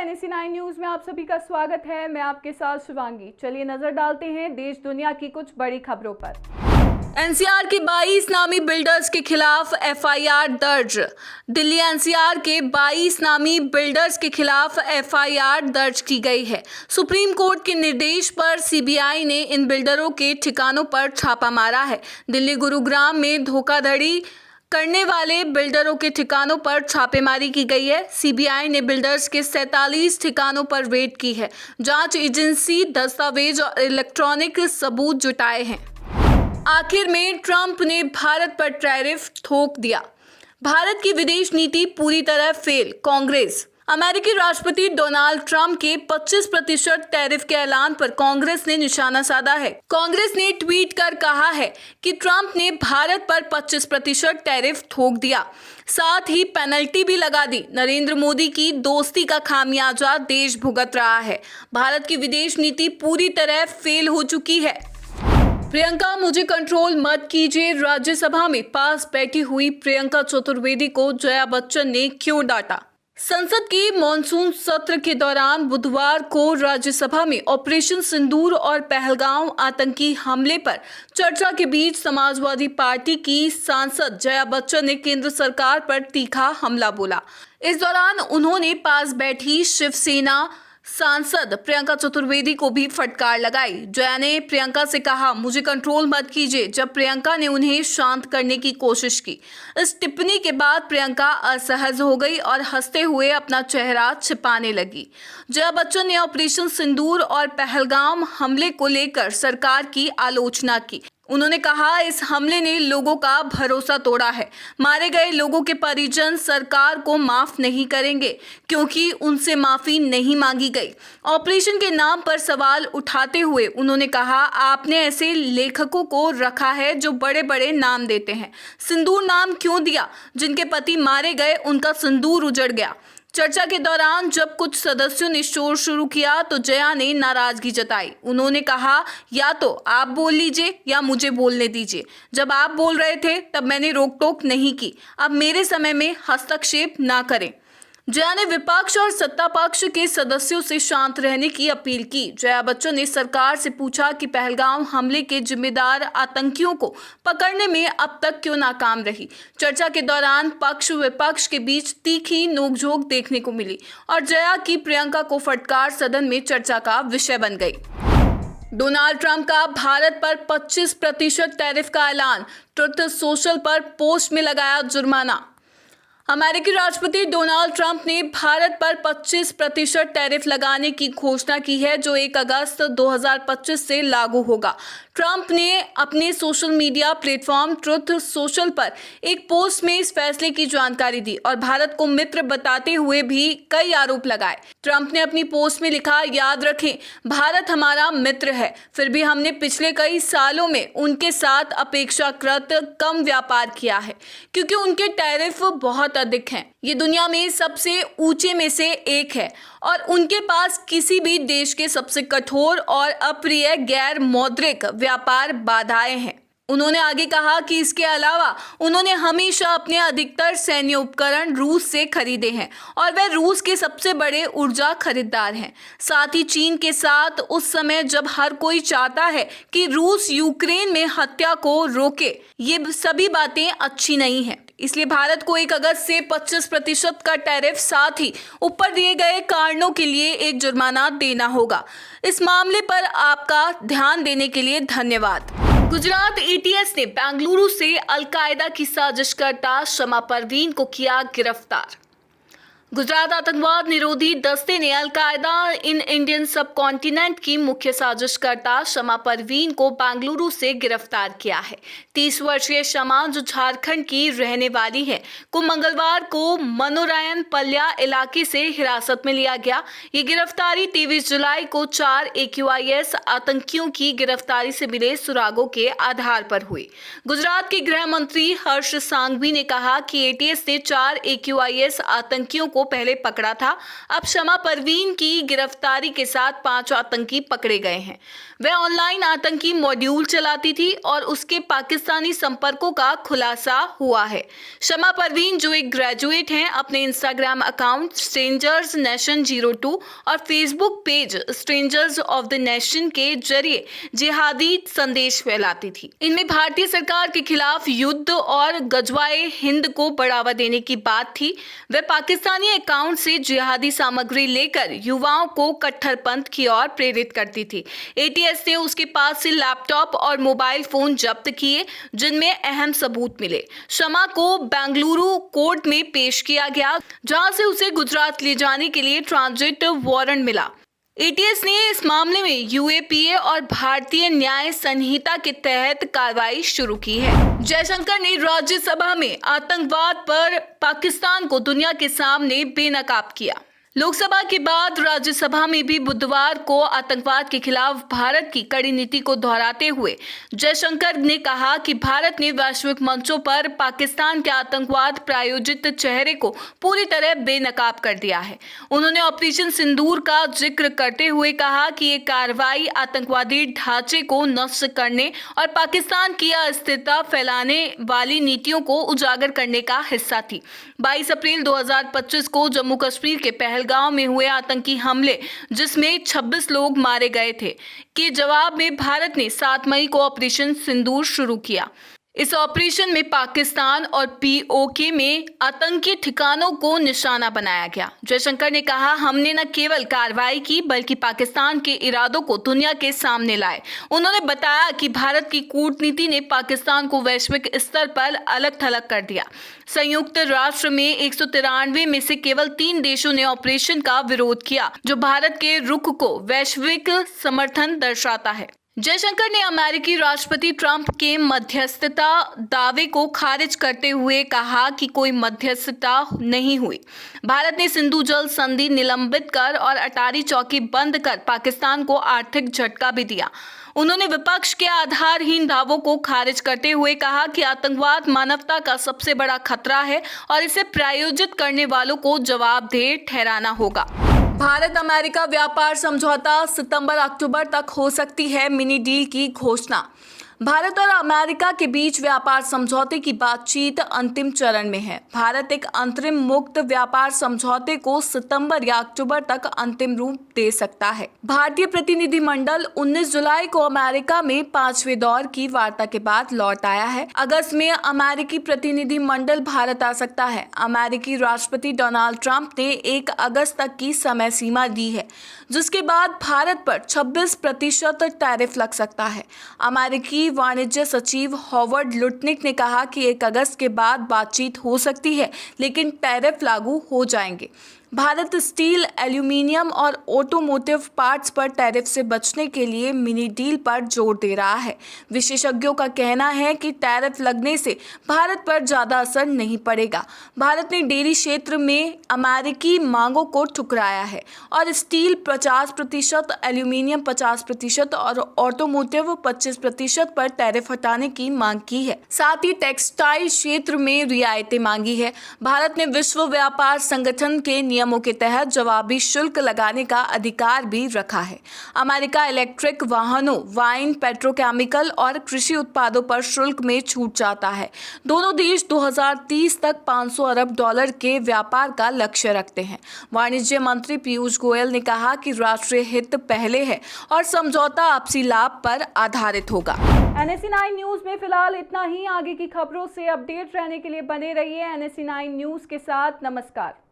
NSE9 news में आप सभी का स्वागत है। मैं आपके साथ शिवांगी। चलिए नजर डालते हैं देश दुनिया की कुछ बड़ी खबरों पर। एनसीआर के 22 नामी बिल्डर्स के खिलाफ एफआईआर दर्ज। दिल्ली एनसीआर के 22 नामी बिल्डर्स के खिलाफ एफआईआर दर्ज की गई है। सुप्रीम कोर्ट के निर्देश पर सीबीआई ने इन बिल्डरों के ठिकानों पर छापा मारा है। दिल्ली गुरुग्राम में धोखाधड़ी करने वाले बिल्डरों के ठिकानों पर छापेमारी की गई है। सीबीआई ने बिल्डर्स के 47 ठिकानों पर रेड की है। जांच एजेंसी दस्तावेज और इलेक्ट्रॉनिक सबूत जुटाए हैं। आखिर में ट्रंप ने भारत पर टैरिफ थोप दिया। भारत की विदेश नीति पूरी तरह फेल, कांग्रेस। अमेरिकी राष्ट्रपति डोनाल्ड ट्रंप के 25% टैरिफ के ऐलान पर कांग्रेस ने निशाना साधा है। कांग्रेस ने ट्वीट कर कहा है कि ट्रंप ने भारत पर 25% टैरिफ थोप दिया, साथ ही पेनल्टी भी लगा दी। नरेंद्र मोदी की दोस्ती का खामियाजा देश भुगत रहा है। भारत की विदेश नीति पूरी तरह फेल हो चुकी है। प्रियंका मुझे कंट्रोल मत कीजिए। राज्यसभा में पास बैठी हुई प्रियंका चतुर्वेदी को जया बच्चन ने क्यों डांटा? संसद के मॉनसून सत्र के दौरान बुधवार को राज्यसभा में ऑपरेशन सिंदूर और पहलगांव आतंकी हमले पर चर्चा के बीच समाजवादी पार्टी की सांसद जया बच्चन ने केंद्र सरकार पर तीखा हमला बोला। इस दौरान उन्होंने पास बैठी शिवसेना सांसद प्रियंका चतुर्वेदी को भी फटकार लगाई। जया ने प्रियंका से कहा, मुझे कंट्रोल मत कीजिए, जब प्रियंका ने उन्हें शांत करने की कोशिश की। इस टिप्पणी के बाद प्रियंका असहज हो गई और हंसते हुए अपना चेहरा छिपाने लगी। जया बच्चन ने ऑपरेशन सिंदूर और पहलगाम हमले को लेकर सरकार की आलोचना की। उन्होंने कहा, इस हमले ने लोगों का भरोसा तोड़ा है। मारे गए लोगों के परिजन सरकार को माफ नहीं करेंगे क्योंकि उनसे माफी नहीं मांगी गई। ऑपरेशन के नाम पर सवाल उठाते हुए उन्होंने कहा, आपने ऐसे लेखकों को रखा है जो बड़े बड़े नाम देते हैं। सिंदूर नाम क्यों दिया? जिनके पति मारे गए उनका सिंदूर उजड़ गया। चर्चा के दौरान जब कुछ सदस्यों ने शोर शुरू किया तो जया ने नाराजगी जताई। उन्होंने कहा, या तो आप बोल लीजिए या मुझे बोलने दीजिए। जब आप बोल रहे थे तब मैंने रोक टोक नहीं की, अब मेरे समय में हस्तक्षेप ना करें। जया ने विपक्ष और सत्ता पक्ष के सदस्यों से शांत रहने की अपील की। जया बच्चन ने सरकार से पूछा कि पहलगाम हमले के जिम्मेदार आतंकियों को पकड़ने में अब तक क्यों नाकाम रही। चर्चा के दौरान पक्ष विपक्ष के बीच तीखी नोकझोंक देखने को मिली और जया की प्रियंका को फटकार सदन में चर्चा का विषय बन गई। डोनाल्ड ट्रंप का भारत पर 25% टैरिफ का ऐलान, ट्रुथ सोशल पर पोस्ट में लगाया जुर्माना। अमेरिकी राष्ट्रपति डोनाल्ड ट्रंप ने भारत पर 25% टैरिफ लगाने की घोषणा की है, जो 1 अगस्त 2025 से लागू होगा। ट्रंप ने अपने social media platform truth social पर एक पोस्ट में इस फैसले की जानकारी दी और भारत को मित्र बताते हुए भी कई आरोप लगाए। ट्रंप ने अपनी पोस्ट में लिखा, याद रखें, भारत हमारा मित्र है, फिर भी हमने पिछले कई सालों में उनके साथ अपेक्षाकृत कम व्यापार किया है क्योंकि उनके टैरिफ बहुत अधिक हैं। ये दुनिया में सबसे ऊंचे में से एक है और उनके पास किसी भी देश के सबसे कठोर और अप्रिय गैर मौद्रिक व्यापार बाधाएं हैं। उन्होंने आगे कहा कि इसके अलावा उन्होंने हमेशा अपने अधिकतर सैन्य उपकरण रूस से खरीदे हैं और वे रूस के सबसे बड़े ऊर्जा खरीदार हैं। साथ ही चीन के साथ उस समय जब हर कोई चाहता है कि रूस यूक्रेन में हत्या को रोके, ये सभी बातें अच्छी नहीं हैं। इसलिए भारत को 1 अगस्त से 25% का टैरिफ, साथ ही ऊपर दिए गए कारणों के लिए एक जुर्माना देना होगा। इस मामले पर आपका ध्यान देने के लिए धन्यवाद। गुजरात एटीएस ने बेंगलुरु से अलकायदा की साजिशकर्ता शमा परवीन को किया गिरफ्तार। गुजरात आतंकवाद निरोधी दस्ते ने अलकायदा इन इंडियन सब कॉन्टिनेंट की मुख्य साजिशकर्ता शमा परवीन को बेंगलुरु से गिरफ्तार किया है। 30 वर्षीय शमा, जो झारखंड की रहने वाली है, को मंगलवार को मनोरायन पल्या इलाके से हिरासत में लिया गया। ये गिरफ्तारी 23 जुलाई को 4 AQIS आतंकियों की गिरफ्तारी से मिले सुरागों के आधार पर हुई। गुजरात के गृह मंत्री हर्ष सांघवी ने कहा कि एटीएस ने 4 AQIS आतंकियों को पहले पकड़ा था। अब शमा परवीन की गिरफ्तारी के साथ 5 आतंकी पकड़े गए हैं। वह ऑनलाइन आतंकी मॉड्यूल चलाती थी और उसके पाकिस्तानी संपर्कों का खुलासा हुआ है। शमा परवीन, जो एक ग्रेजुएट हैं, अपने इंस्टाग्राम अकाउंट स्ट्रेंजर्स नेशन 02 और Facebook page strangers of the nation के जरिए जिहादी संदेश फैलाती थी। इनमें भारतीय सरकार के खिलाफ युद्ध और गजवाए हिंद को बढ़ावा देने की बात थी। वह पाकिस्तानी अकाउंट से जिहादी सामग्री लेकर युवाओं को कट्टरपंथ की ओर प्रेरित करती थी। एटीएस ने उसके पास से लैपटॉप और मोबाइल फोन जब्त किए, जिनमें अहम सबूत मिले। शमा को बेंगलुरु कोर्ट में पेश किया गया, जहां से उसे गुजरात ले जाने के लिए ट्रांजिट वारंट मिला। एटीएस ने इस मामले में यूएपीए और भारतीय न्याय संहिता के तहत कार्रवाई शुरू की है। जयशंकर ने राज्यसभा में आतंकवाद पर पाकिस्तान को दुनिया के सामने बेनकाब किया। लोकसभा के बाद राज्यसभा में भी बुधवार को आतंकवाद के खिलाफ भारत की कड़ी नीति को दोहराते हुए जयशंकर ने कहा कि भारत ने वैश्विक मंचों पर पाकिस्तान के आतंकवाद प्रायोजित चेहरे को पूरी तरह बेनकाब कर दिया है। उन्होंने ऑपरेशन सिंदूर का जिक्र करते हुए कहा कि ये कार्रवाई आतंकवादी ढांचे को नष्ट करने और पाकिस्तान की अस्थिरता फैलाने वाली नीतियों को उजागर करने का हिस्सा थी। 22 अप्रैल 2025 को जम्मू कश्मीर के पहलगांव में हुए आतंकी हमले, जिसमें 26 लोग मारे गए थे, के जवाब में भारत ने 7 मई को ऑपरेशन सिंदूर शुरू किया। इस ऑपरेशन में पाकिस्तान और पीओके में आतंकी ठिकानों को निशाना बनाया गया। जयशंकर ने कहा, हमने न केवल कार्रवाई की बल्कि पाकिस्तान के इरादों को दुनिया के सामने लाए। उन्होंने बताया कि भारत की कूटनीति ने पाकिस्तान को वैश्विक स्तर पर अलग थलग कर दिया। संयुक्त राष्ट्र में 193 में से केवल 3 देशों ने ऑपरेशन का विरोध किया, जो भारत के रुख को वैश्विक समर्थन दर्शाता है। जयशंकर ने अमेरिकी राष्ट्रपति ट्रंप के मध्यस्थता दावे को खारिज करते हुए कहा कि कोई मध्यस्थता नहीं हुई। भारत ने सिंधु जल संधि निलंबित कर और अटारी चौकी बंद कर पाकिस्तान को आर्थिक झटका भी दिया। उन्होंने विपक्ष के आधारहीन दावों को खारिज करते हुए कहा कि आतंकवाद मानवता का सबसे बड़ा खतरा है और इसे प्रायोजित करने वालों को जवाबदेह ठहराना होगा। भारत अमेरिका व्यापार समझौता सितंबर-अक्टूबर तक हो सकती है, मिनी डील की घोषणा। भारत और अमेरिका के बीच व्यापार समझौते की बातचीत अंतिम चरण में है। भारत एक अंतरिम मुक्त व्यापार समझौते को सितंबर या अक्टूबर तक अंतिम रूप दे सकता है। भारतीय प्रतिनिधिमंडल 19 जुलाई को अमेरिका में 5वें दौर की वार्ता के बाद लौट आया है। अगस्त में अमेरिकी प्रतिनिधिमंडल भारत आ सकता है। अमेरिकी राष्ट्रपति डोनाल्ड ट्रंप ने 1 अगस्त तक की समय सीमा दी है, जिसके बाद भारत पर 26% टैरिफ लग सकता है। अमेरिकी वाणिज्य सचिव हॉवर्ड लुटनिक ने कहा कि 1 अगस्त के बाद बातचीत हो सकती है, लेकिन टैरिफ लागू हो जाएंगे। भारत स्टील, एल्यूमीनियम और ऑटोमोटिव पार्ट्स पर टैरिफ से बचने के लिए मिनी डील पर जोर दे रहा है। विशेषज्ञों का कहना है कि टैरिफ लगने से भारत पर ज़्यादा असर नहीं पड़ेगा। भारत ने डेयरी क्षेत्र में अमेरिकी मांगों को ठुकराया है और स्टील 50%, एल्यूमीनियम 50% और ऑटोमोटिव 25% पर टैरिफ हटाने की मांग की है। साथ ही टेक्सटाइल क्षेत्र में रियायतें मांगी है। भारत ने विश्व व्यापार संगठन के नियमों के तहत जवाबी शुल्क लगाने का अधिकार भी रखा है। अमेरिका इलेक्ट्रिक वाहनों, वाइन, पेट्रोकेमिकल और कृषि उत्पादों पर शुल्क में छूट चाहता है। दोनों देश 2030 तक $500 अरब के व्यापार का लक्ष्य रखते हैं। वाणिज्य मंत्री पीयूष गोयल ने कहा कि राष्ट्रीय हित पहले है और समझौता आपसी लाभ पर आधारित होगा। NSE9 न्यूज में फिलहाल इतना ही। आगे की खबरों से अपडेट रहने के लिए बने रहिए NSE9 न्यूज के साथ। नमस्कार।